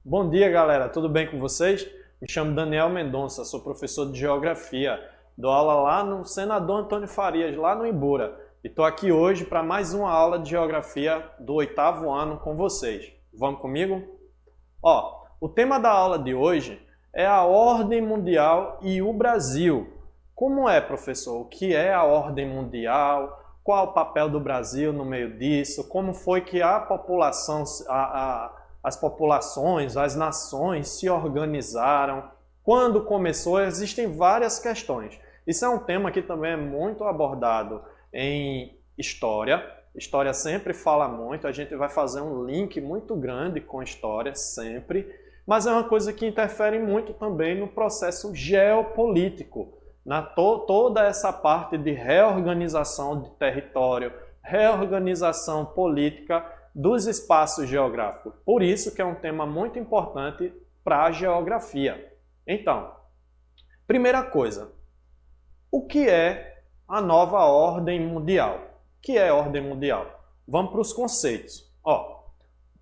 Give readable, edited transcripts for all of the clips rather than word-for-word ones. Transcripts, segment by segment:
Bom dia, galera. Tudo bem com vocês? Me chamo Daniel Mendonça, sou professor de Geografia. Dou aula lá no Senador Antônio Farias, lá no Ibura. E estou aqui hoje para mais uma aula de Geografia do 8º ano com vocês. Vamos comigo? O tema da aula de hoje é a ordem mundial e o Brasil. Como é, professor? O que é a ordem mundial? Qual o papel do Brasil no meio disso? Como foi que a população, as populações, as nações se organizaram? Quando começou? Existem várias questões. Isso é um tema que também é muito abordado em história. História sempre fala muito, a gente vai fazer um link muito grande com história, sempre. Mas é uma coisa que interfere muito também no processo geopolítico, toda essa parte de reorganização de território, reorganização política dos espaços geográficos. Por isso que é um tema muito importante para a geografia. Então, primeira coisa, o que é a nova ordem mundial? O que é ordem mundial? Vamos para os conceitos. O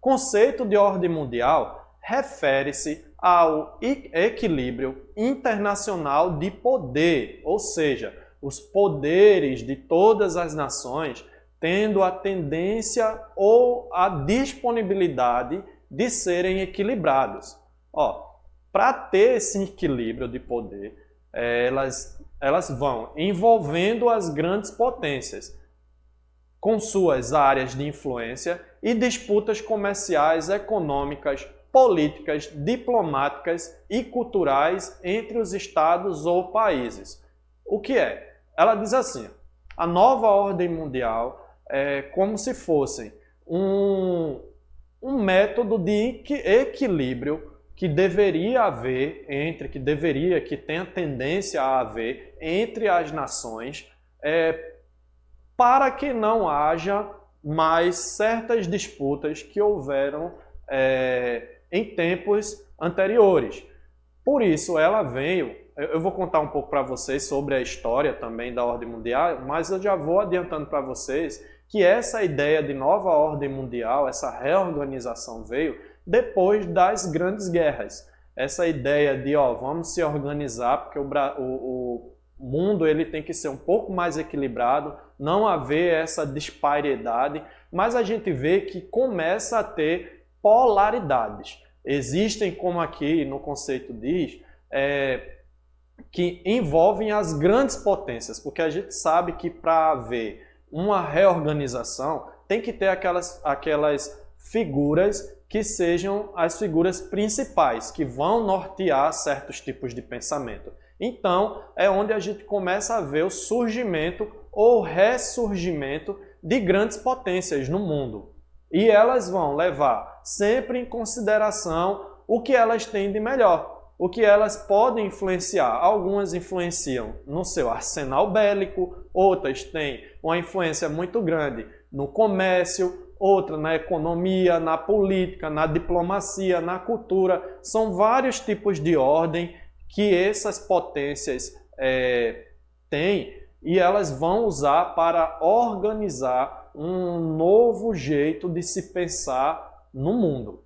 conceito de ordem mundial refere-se ao equilíbrio internacional de poder, ou seja, os poderes de todas as nações tendo a tendência ou a disponibilidade de serem equilibrados. Para ter esse equilíbrio de poder, elas vão envolvendo as grandes potências, com suas áreas de influência e disputas comerciais, econômicas, políticas, diplomáticas e culturais entre os estados ou países. O que é? Ela diz assim, a nova ordem mundial é como se fosse um método de equilíbrio que deveria haver que tem a tendência a haver entre as nações, para que não haja mais certas disputas que houveram em tempos anteriores. Por isso ela veio, eu vou contar um pouco para vocês sobre a história também da ordem mundial, mas eu já vou adiantando para vocês que essa ideia de nova ordem mundial, essa reorganização veio depois das grandes guerras. Essa ideia de vamos se organizar porque o mundo ele tem que ser um pouco mais equilibrado, não haver essa disparidade, mas a gente vê que começa a ter polaridades. Existem, como aqui no conceito diz, que envolvem as grandes potências, porque a gente sabe que para haver uma reorganização tem que ter aquelas figuras que sejam as figuras principais, que vão nortear certos tipos de pensamento. Então, é onde a gente começa a ver o surgimento ou ressurgimento de grandes potências no mundo. E elas vão levar sempre em consideração o que elas têm de melhor, o que elas podem influenciar. Algumas influenciam no seu arsenal bélico, outras têm uma influência muito grande no comércio, outra na economia, na política, na diplomacia, na cultura. São vários tipos de ordem que essas potências têm e elas vão usar para organizar um novo jeito de se pensar no mundo.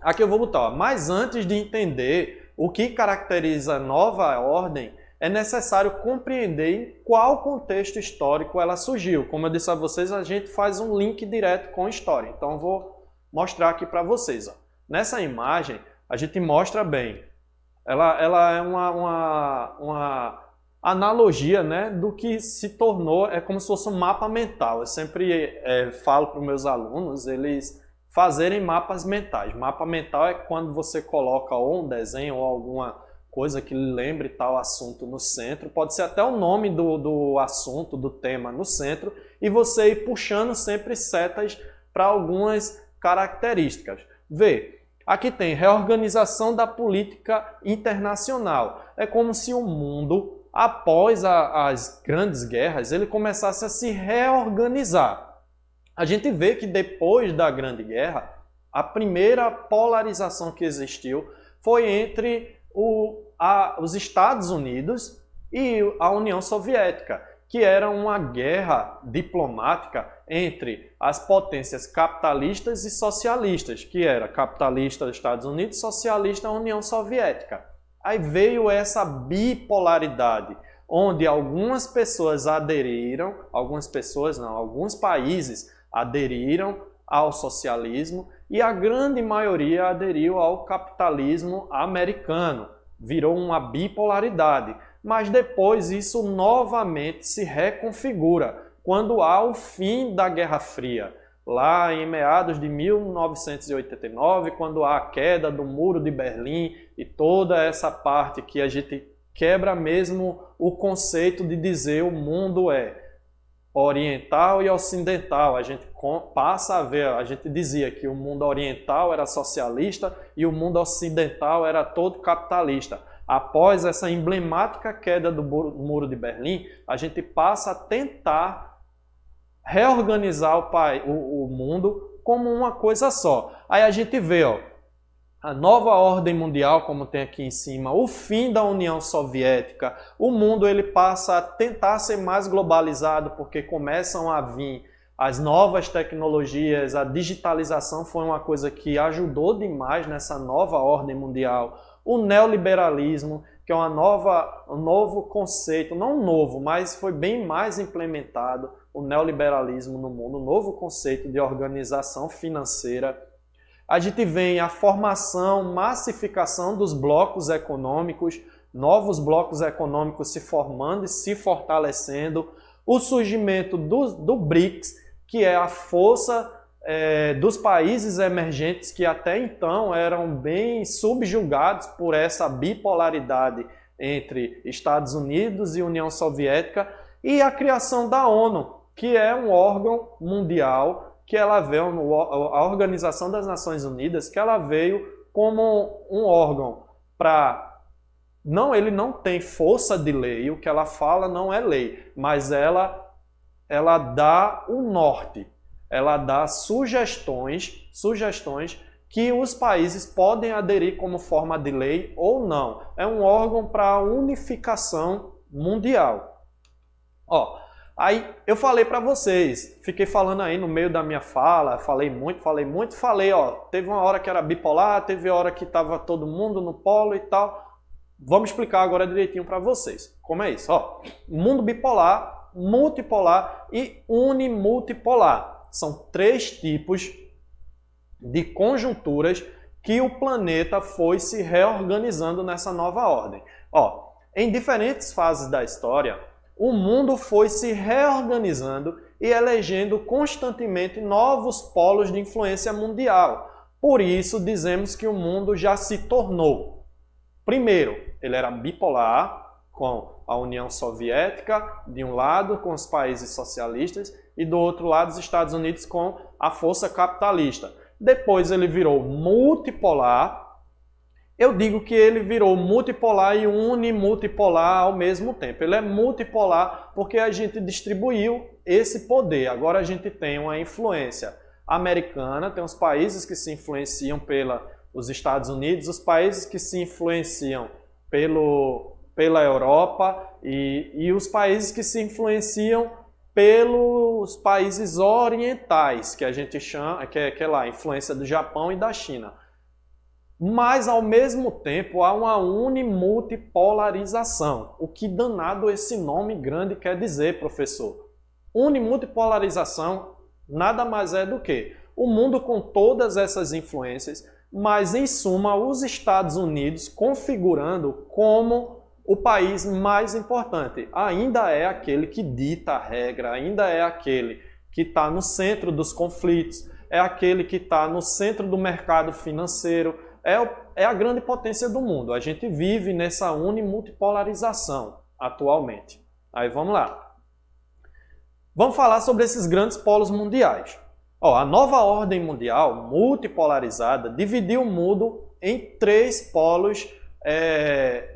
Aqui eu vou botar, mas antes de entender o que caracteriza a nova ordem, é necessário compreender em qual contexto histórico ela surgiu. Como eu disse a vocês, a gente faz um link direto com a história. Então eu vou mostrar aqui para vocês. Nessa imagem, a gente mostra bem. Ela é uma analogia, né, do que se tornou, é como se fosse um mapa mental. Eu sempre falo para os meus alunos, eles fazerem mapas mentais. Mapa mental é quando você coloca ou um desenho ou alguma coisa que lembre tal assunto no centro, pode ser até o nome do assunto, do tema no centro, e você ir puxando sempre setas para algumas características. Vê, aqui tem reorganização da política internacional. É como se o mundo, após as grandes guerras, ele começasse a se reorganizar. A gente vê que depois da Grande Guerra, a primeira polarização que existiu foi entre os Estados Unidos e a União Soviética. que era uma guerra diplomática entre as potências capitalistas e socialistas, que era capitalista dos Estados Unidos, socialista da União Soviética. Aí veio essa bipolaridade, onde algumas pessoas aderiram, alguns países aderiram ao socialismo e a grande maioria aderiu ao capitalismo americano. Virou uma bipolaridade, mas depois isso novamente se reconfigura quando há o fim da Guerra Fria. Lá em meados de 1989, quando há a queda do Muro de Berlim e toda essa parte que a gente quebra mesmo o conceito de dizer o mundo é oriental e ocidental. A gente passa a ver, a gente dizia que o mundo oriental era socialista e o mundo ocidental era todo capitalista. Após essa emblemática queda do Muro de Berlim, a gente passa a tentar reorganizar o mundo como uma coisa só. Aí a gente vê, ó, a nova ordem mundial, como tem aqui em cima, o fim da União Soviética, o mundo ele passa a tentar ser mais globalizado porque começam a vir as novas tecnologias, a digitalização foi uma coisa que ajudou demais nessa nova ordem mundial. O neoliberalismo, que é um novo conceito, não novo, mas foi bem mais implementado, o neoliberalismo no mundo, um novo conceito de organização financeira. A gente vê a formação, massificação dos blocos econômicos, novos blocos econômicos se formando e se fortalecendo, o surgimento do BRICS, que é a força dos países emergentes que até então eram bem subjugados por essa bipolaridade entre Estados Unidos e União Soviética, e a criação da ONU, que é um órgão mundial, que ela veio, a Organização das Nações Unidas, que ela veio como um órgão para... ele não tem força de lei, o que ela fala não é lei, mas ela dá o norte, ela dá sugestões que os países podem aderir como forma de lei ou não. É um órgão para a unificação mundial. Ó, aí eu falei para vocês, fiquei falando aí no meio da minha fala, falei muito, ó, teve uma hora que era bipolar, teve hora que estava todo mundo no polo e tal. Vamos explicar agora direitinho para vocês. Como é isso? Ó, mundo bipolar, multipolar e unimultipolar. São 3 tipos de conjunturas que o planeta foi se reorganizando nessa nova ordem. Ó, em diferentes fases da história, o mundo foi se reorganizando e elegendo constantemente novos polos de influência mundial. Por isso, dizemos que o mundo já se tornou. Primeiro, ele era bipolar, com a União Soviética de um lado, com os países socialistas, e do outro lado os Estados Unidos com a força capitalista. Depois ele virou multipolar. Eu digo que ele virou multipolar e unimultipolar ao mesmo tempo. Ele é multipolar porque a gente distribuiu esse poder. Agora a gente tem uma influência americana, tem os países que se influenciam pelos Estados Unidos, os países que se influenciam pela Europa e os países que se influenciam pelos países orientais, que a gente chama, que é lá, a influência do Japão e da China. Mas, ao mesmo tempo, há uma unimultipolarização. O que danado esse nome grande quer dizer, professor? Unimultipolarização nada mais é do que o mundo com todas essas influências, mas, em suma, os Estados Unidos configurando como o país mais importante. Ainda é aquele que dita a regra, ainda é aquele que está no centro dos conflitos, é aquele que está no centro do mercado financeiro, é a grande potência do mundo. A gente vive nessa unimultipolarização atualmente. Aí vamos lá. Vamos falar sobre esses grandes polos mundiais. Ó, a nova ordem mundial multipolarizada dividiu o mundo em 3 polos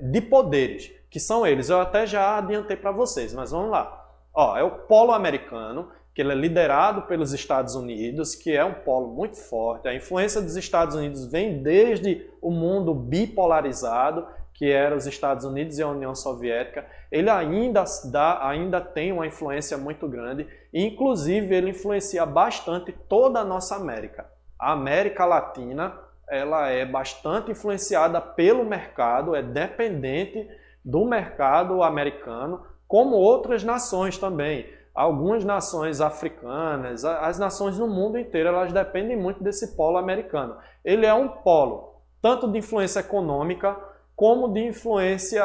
de poderes, que são eles. Eu até já adiantei para vocês, mas vamos lá. Ó, é o polo americano, que ele é liderado pelos Estados Unidos, que é um polo muito forte. A influência dos Estados Unidos vem desde o mundo bipolarizado, que eram os Estados Unidos e a União Soviética, ele ainda tem uma influência muito grande, e inclusive ele influencia bastante toda a nossa América. A América Latina, ela é bastante influenciada pelo mercado, é dependente do mercado americano, como outras nações também. Algumas nações africanas, as nações no mundo inteiro, elas dependem muito desse polo americano. Ele é um polo, tanto de influência econômica, como de influência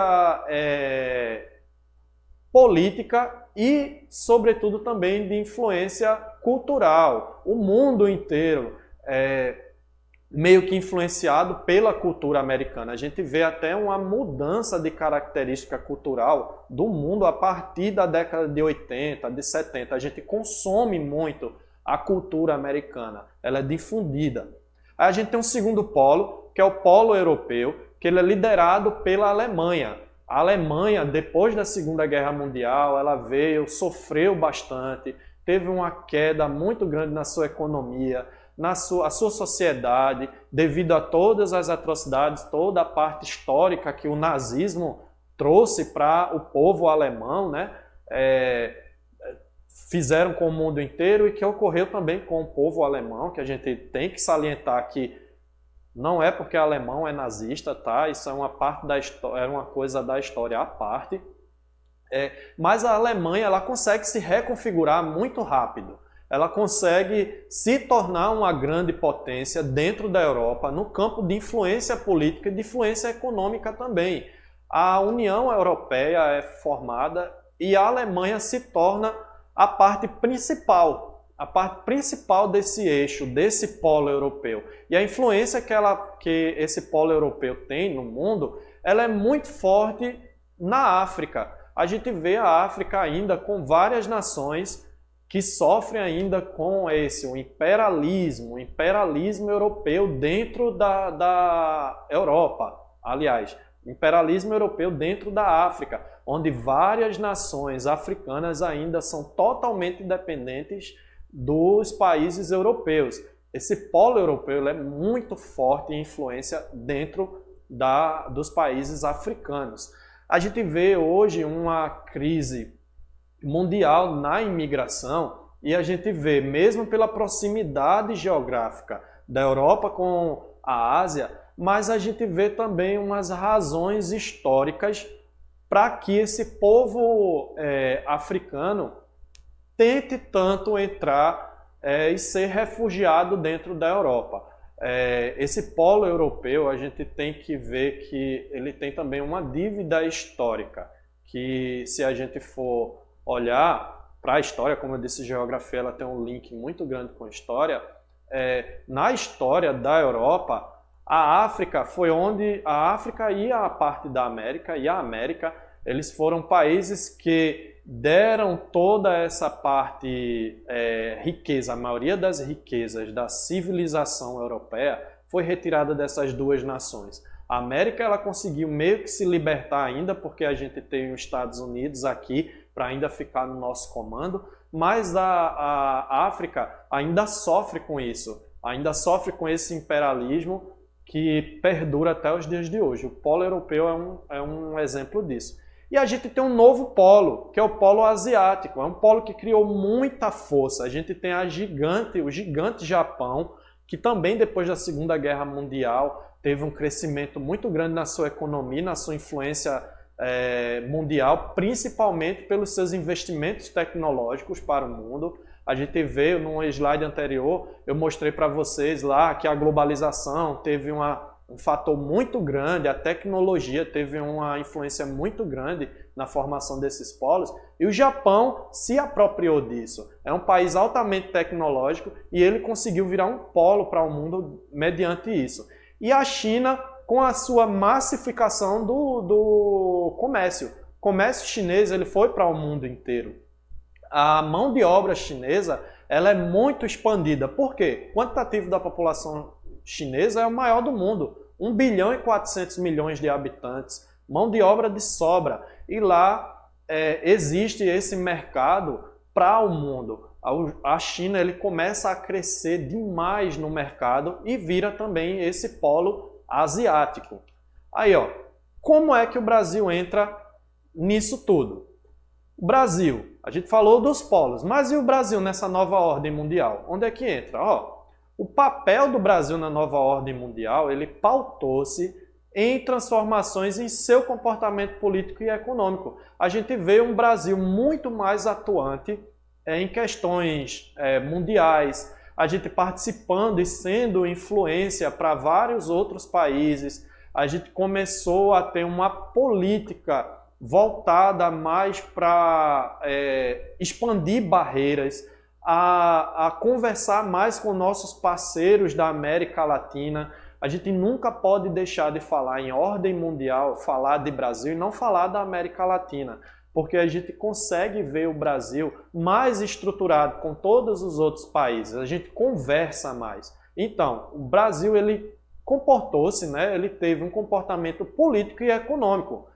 política e, sobretudo, também de influência cultural. O mundo inteiro é meio que influenciado pela cultura americana. A gente vê até uma mudança de característica cultural do mundo a partir da década de 80, de 70. A gente consome muito a cultura americana, ela é difundida. Aí a gente tem um segundo polo, que é o polo europeu, que ele é liderado pela Alemanha. A Alemanha, depois da Segunda Guerra Mundial, ela sofreu bastante, teve uma queda muito grande na sua economia, a sua sociedade, devido a todas as atrocidades, toda a parte histórica que o nazismo trouxe para o povo alemão, né? Fizeram com o mundo inteiro e que ocorreu também com o povo alemão, que a gente tem que salientar que não é porque alemão é nazista, tá? Isso é uma parte da história, é uma coisa da história à parte. Mas a Alemanha, ela consegue se reconfigurar muito rápido. Ela consegue se tornar uma grande potência dentro da Europa, no campo de influência política e de influência econômica também. A União Europeia é formada e a Alemanha se torna a parte principal desse eixo, desse polo europeu. E a influência que esse polo europeu tem no mundo, ela é muito forte na África. A gente vê a África ainda com várias nações que sofrem ainda com o imperialismo europeu dentro da Europa. Aliás, imperialismo europeu dentro da África, onde várias nações africanas ainda são totalmente dependentes dos países europeus. Esse polo europeu é muito forte em influência dentro dos países africanos. A gente vê hoje uma crise mundial na imigração e a gente vê, mesmo pela proximidade geográfica da Europa com a Ásia, mas a gente vê também umas razões históricas para que esse povo africano tente tanto entrar e ser refugiado dentro da Europa. Esse polo europeu, a gente tem que ver que ele tem também uma dívida histórica, que se a gente for olhar para a história, como eu disse, geografia ela tem um link muito grande com a história. Na história da Europa, a África foi onde a África e a parte da América e a América, eles foram países que deram toda essa parte riqueza, a maioria das riquezas da civilização europeia foi retirada dessas duas nações. A América ela conseguiu meio que se libertar ainda, porque a gente tem os Estados Unidos aqui para ainda ficar no nosso comando, mas a África ainda sofre com isso, ainda sofre com esse imperialismo que perdura até os dias de hoje. O polo europeu é um exemplo disso. E a gente tem um novo polo, que é o polo asiático. É um polo que criou muita força. A gente tem o gigante Japão, que também depois da Segunda Guerra Mundial teve um crescimento muito grande na sua economia, na sua influência mundial, principalmente pelos seus investimentos tecnológicos para o mundo. A gente vê, num slide anterior, eu mostrei para vocês lá que a globalização teve um fator muito grande, a tecnologia teve uma influência muito grande na formação desses polos, e o Japão se apropriou disso. É um país altamente tecnológico e ele conseguiu virar um polo para o mundo mediante isso. E a China, com a sua massificação do comércio. O comércio chinês ele foi para o mundo inteiro. A mão de obra chinesa ela é muito expandida. Por quê? O quantitativo da população chinesa é o maior do mundo. 1 bilhão e 400 milhões de habitantes. Mão de obra de sobra. E lá existe esse mercado para o mundo. A China ele começa a crescer demais no mercado e vira também esse polo asiático. Aí, ó, Como é que o Brasil entra nisso tudo? O Brasil, a gente falou dos polos, mas e o Brasil nessa nova ordem mundial? Onde é que entra? O papel do Brasil na nova ordem mundial, ele pautou-se em transformações em seu comportamento político e econômico. A gente vê um Brasil muito mais atuante em questões mundiais, a gente participando e sendo influência para vários outros países. A gente começou a ter uma política voltada mais para expandir barreiras, a conversar mais com nossos parceiros da América Latina. A gente nunca pode deixar de falar em ordem mundial, falar de Brasil e não falar da América Latina, porque a gente consegue ver o Brasil mais estruturado com todos os outros países, a gente conversa mais. Então, o Brasil, ele comportou-se, né? Ele teve um comportamento político e econômico.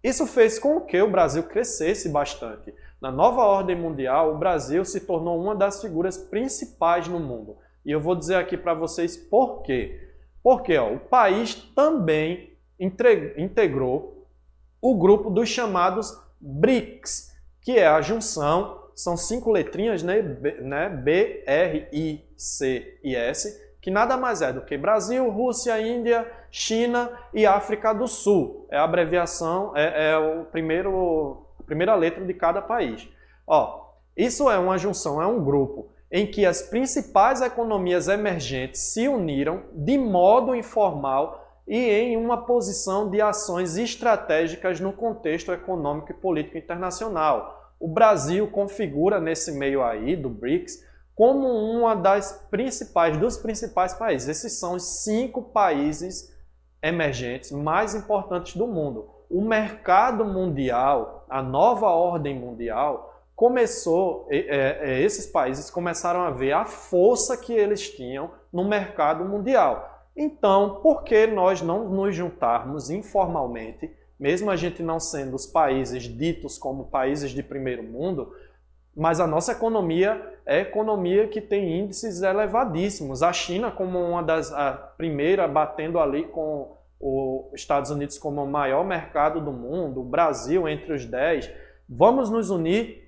Isso fez com que o Brasil crescesse bastante. Na nova ordem mundial, o Brasil se tornou uma das figuras principais no mundo. E eu vou dizer aqui para vocês por quê. Porque o país também integrou o grupo dos chamados BRICS, que é a junção, são 5 letrinhas, né? B, R, I, C e S, que nada mais é do que Brasil, Rússia, Índia, China e África do Sul. É a abreviação, a primeira letra de cada país. Isso é uma junção, é um grupo em que as principais economias emergentes se uniram de modo informal e em uma posição de ações estratégicas no contexto econômico e político internacional. O Brasil configura nesse meio aí do BRICS como uma dos principais países. Esses são os 5 países emergentes mais importantes do mundo. O mercado mundial, a nova ordem mundial, esses países começaram a ver a força que eles tinham no mercado mundial. Então, por que nós não nos juntarmos informalmente, mesmo a gente não sendo os países ditos como países de primeiro mundo, mas a nossa economia é economia que tem índices elevadíssimos. A China como a primeira, batendo ali com os Estados Unidos como o maior mercado do mundo, o Brasil entre os 10. Vamos nos unir.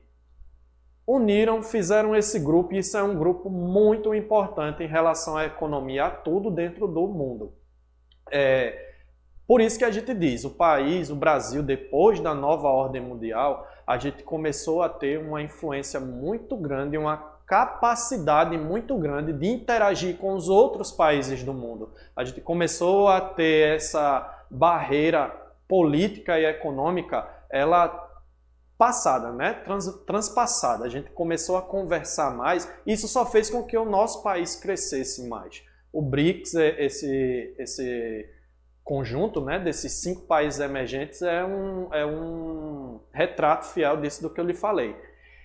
Uniram, fizeram esse grupo, e isso é um grupo muito importante em relação à economia, a tudo dentro do mundo. Por isso que a gente diz, o Brasil, depois da nova ordem mundial, a gente começou a ter uma influência muito grande, uma capacidade muito grande de interagir com os outros países do mundo. A gente começou a ter essa barreira política e econômica, ela passada, né? Transpassada. A gente começou a conversar mais. Isso só fez com que o nosso país crescesse mais. O BRICS, esse conjunto, né, desses 5 países emergentes, é um retrato fiel disso do que eu lhe falei.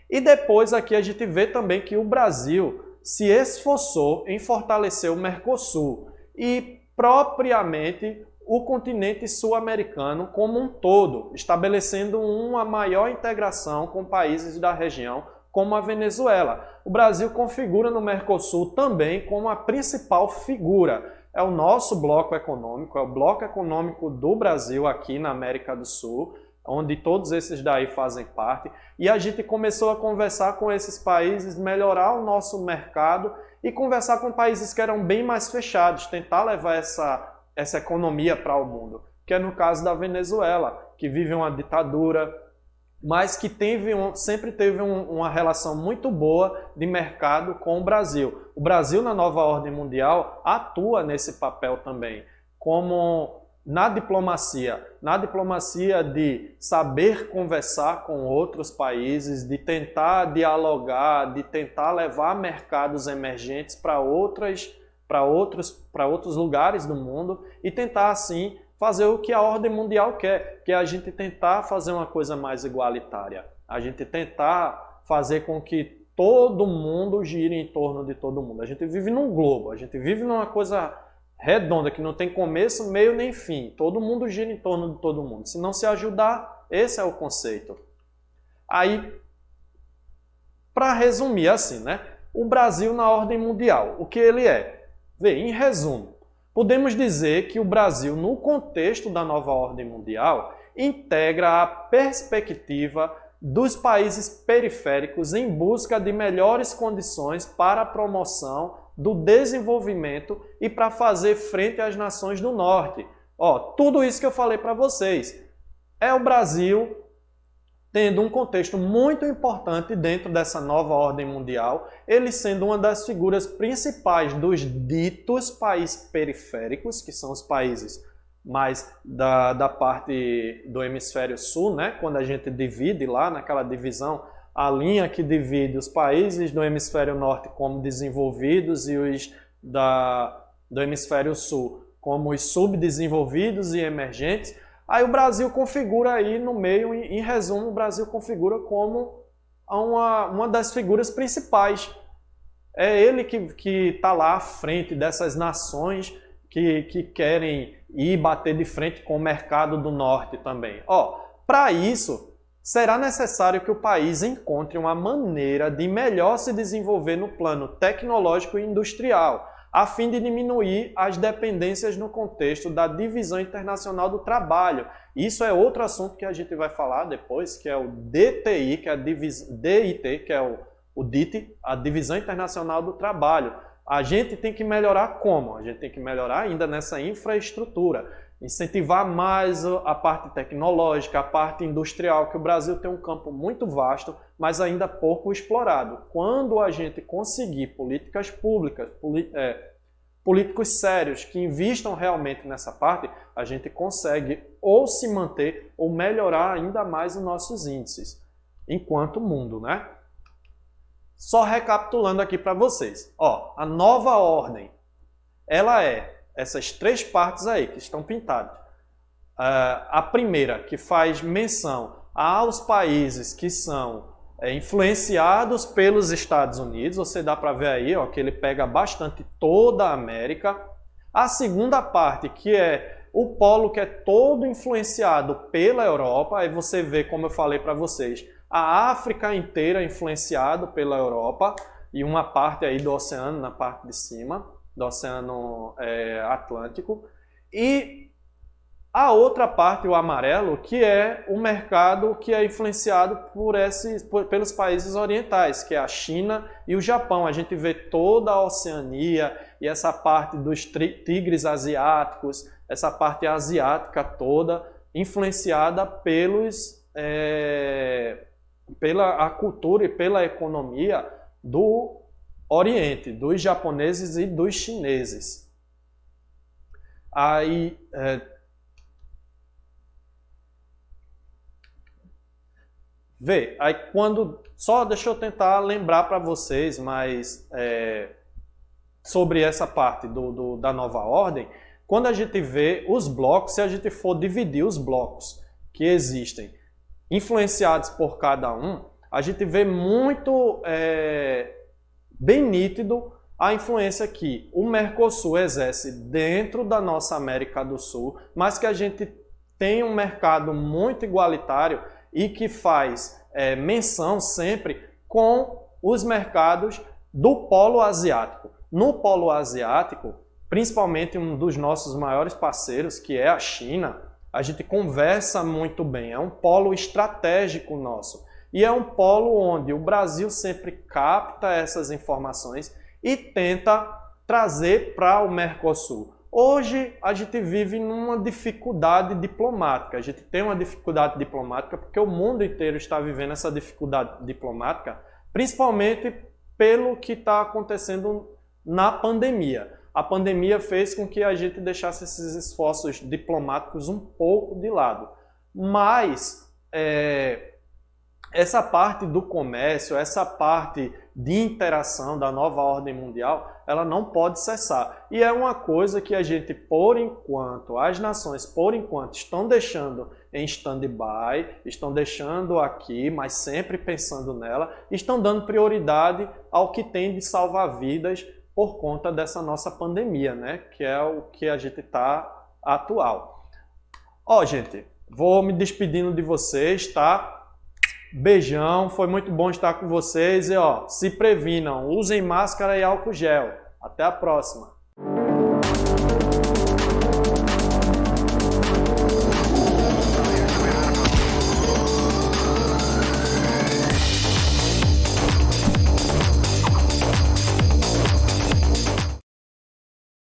E depois aqui a gente vê também que o Brasil se esforçou em fortalecer o Mercosul e propriamente o continente sul-americano como um todo, estabelecendo uma maior integração com países da região, como a Venezuela. O Brasil configura no Mercosul também como a principal figura. É o nosso bloco econômico, é o bloco econômico do Brasil aqui na América do Sul, onde todos esses daí fazem parte. E a gente começou a conversar com esses países, melhorar o nosso mercado e conversar com países que eram bem mais fechados, tentar levar essa economia para o mundo, que é no caso da Venezuela, que vive uma ditadura, mas que sempre teve uma relação muito boa de mercado com o Brasil. O Brasil, na nova ordem mundial, atua nesse papel também, como na diplomacia de saber conversar com outros países, de tentar dialogar, de tentar levar mercados emergentes para outros lugares do mundo e tentar, assim, fazer o que a ordem mundial quer, que é a gente tentar fazer uma coisa mais igualitária. A gente tentar fazer com que todo mundo gire em torno de todo mundo. A gente vive num globo, a gente vive numa coisa redonda, que não tem começo, meio nem fim. Todo mundo gira em torno de todo mundo. Se não se ajudar, esse é o conceito. Aí, para resumir assim, né? O Brasil na ordem mundial, o que ele é? Vê, em resumo, Podemos dizer que o Brasil, no contexto da nova ordem mundial, integra a perspectiva dos países periféricos em busca de melhores condições para a promoção do desenvolvimento e para fazer frente às nações do norte. Tudo isso que eu falei para vocês é o Brasil tendo um contexto muito importante dentro dessa nova ordem mundial, ele sendo uma das figuras principais dos ditos países periféricos, que são os países mais da parte do hemisfério sul, né? Quando a gente divide lá naquela divisão, a linha que divide os países do hemisfério norte como desenvolvidos e os do hemisfério sul como os subdesenvolvidos e emergentes. Aí o Brasil configura aí no meio, em resumo, o Brasil configura como uma das figuras principais. É ele que está lá à frente dessas nações que querem ir bater de frente com o mercado do norte também. Para isso, será necessário que o país encontre uma maneira de melhor se desenvolver no plano tecnológico e industrial, a fim de diminuir as dependências no contexto da divisão internacional do trabalho. Isso é outro assunto que a gente vai falar depois, que é o DTI, que é a DIT, que é o DIT, a Divisão Internacional do Trabalho. A gente tem que melhorar como? A gente tem que melhorar ainda nessa infraestrutura, incentivar mais a parte tecnológica, a parte industrial, que o Brasil tem um campo muito vasto, mas ainda pouco explorado. Quando a gente conseguir políticas públicas, políticos sérios que investam realmente nessa parte, a gente consegue ou se manter ou melhorar ainda mais os nossos índices, enquanto mundo, né? Só recapitulando aqui para vocês. A nova ordem, ela é essas três partes aí que estão pintadas. A primeira, que faz menção aos países que são influenciados pelos Estados Unidos, você dá para ver aí que ele pega bastante toda a América. A segunda parte, que é o polo que é todo influenciado pela Europa, aí você vê, como eu falei para vocês, a África inteira influenciado pela Europa e uma parte aí do oceano, na parte de cima, do Oceano Atlântico. E a outra parte, o amarelo, que é o mercado que é influenciado pelos países orientais, que é a China e o Japão. A gente vê toda a Oceania e essa parte dos tigres asiáticos, essa parte asiática toda, influenciada pela cultura e pela economia do Oriente, dos japoneses e dos chineses. Aí, só deixa eu tentar lembrar para vocês mais sobre essa parte da nova ordem. Quando a gente vê os blocos, se a gente for dividir os blocos que existem, influenciados por cada um, a gente vê muito bem nítido a influência que o Mercosul exerce dentro da nossa América do Sul, mas que a gente tem um mercado muito igualitário e que faz menção sempre com os mercados do Polo Asiático. No Polo Asiático, principalmente um dos nossos maiores parceiros, que é a China, a gente conversa muito bem, é um polo estratégico nosso. E é um polo onde o Brasil sempre capta essas informações e tenta trazer para o Mercosul. Hoje a gente vive numa dificuldade diplomática. A gente tem uma dificuldade diplomática porque o mundo inteiro está vivendo essa dificuldade diplomática, principalmente pelo que está acontecendo na pandemia. A pandemia fez com que a gente deixasse esses esforços diplomáticos um pouco de lado. Mas essa parte do comércio, essa parte de interação da nova ordem mundial, ela não pode cessar. E é uma coisa que a gente, por enquanto, as nações, por enquanto, estão deixando em stand-by, estão deixando aqui, mas sempre pensando nela, estão dando prioridade ao que tem de salvar vidas por conta dessa nossa pandemia, né? Que é o que a gente está atual. Gente, vou me despedindo de vocês, tá? Beijão, foi muito bom estar com vocês e se previnam, usem máscara e álcool gel. Até a próxima!